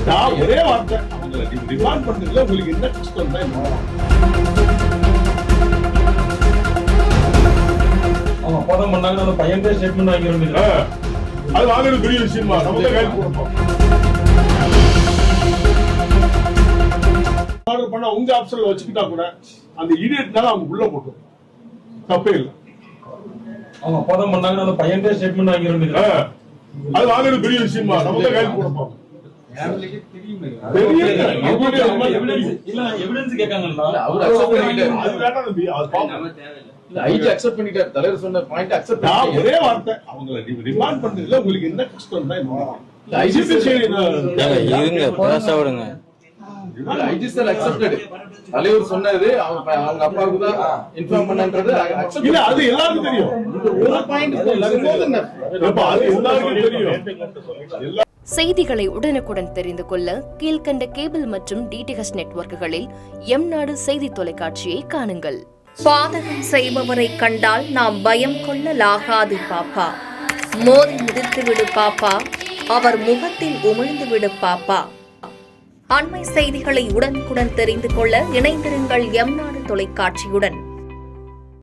நான் ஒரே வார்த்தை அவங்களை டிமாண்ட் பண்றதுல உங்களுக்கு என்ன கஷ்டம் தான் அவங்க அப்பதான் பண்ணாங்க அந்த பையன் ஸ்டேட்மெண்ட் வாங்கிடுங்க. அது வாங்குறது பெரிய விஷயமா நம்ம தான் கைது போடுறோம். ஆர்டர் பண்ணா உங்க ஆப்ஷன்ல வச்சுக்கிட்டா கூட அந்த இடியட்னால அவங்க உள்ள போட்டோம் தப்பே இல்லை. அவங்க அப்பதான் பண்ணாங்க அந்த பையன் ஸ்டேட்மெண்ட் வாங்கிடுங்க. அது வாங்குறது பெரிய விஷயமா நம்ம தான் கைது போடுறோம். எவிடன்ஸ் கேட்காங்கல்ல அவர் அக்செப்ட் பண்ணிட்டாரு. அது வேண்டாம் தம்பி, அது பாப்போம். ஐஜி அக்செப்ட் பண்ணிட்டாரு. தலைவர் சொன்ன பாயிண்ட் அக்செப்ட் நான் பண்ணிட்டாரு. ஒரே வார்த்தை அவங்களை டிமாண்ட் பண்றதுல உங்களுக்கு என்ன கஷ்டம் தான் ஐஜி இருங்க பேச விடுங்க. IG sir accepted. தலைவர் சொன்னது அவங்க அப்பாவுக்கு தான் இன்ஃபார்ம் பண்ணன்றது அக்செப்ட் இல்ல, அது எல்லாருக்கும் தெரியும். ஒரு பாயிண்ட் அது எல்லாருக்கும் தெரியும். செய்திகளை உடனுக்குடன் தெரிந்து கொள்ள கீழ்க்கண்ட கேபிள் மற்றும் டிடிஎச் நெட்வொர்க்குகளில் எம்நாடு செய்தி தொலைக்காட்சியை காணுங்கள். பாதகம் செய்பவரை கண்டால் நாம் பயம் கொள்ளலாகாது பாப்பா. மோதி மிதித்து விடு பாப்பா, அவர் முகத்தில் உமிழ்ந்து விடு பாப்பா. அண்மை செய்திகளை உடனுக்குடன் தெரிந்து கொள்ள இணைந்திருங்கள் எம்நாடு தொலைக்காட்சியுடன்.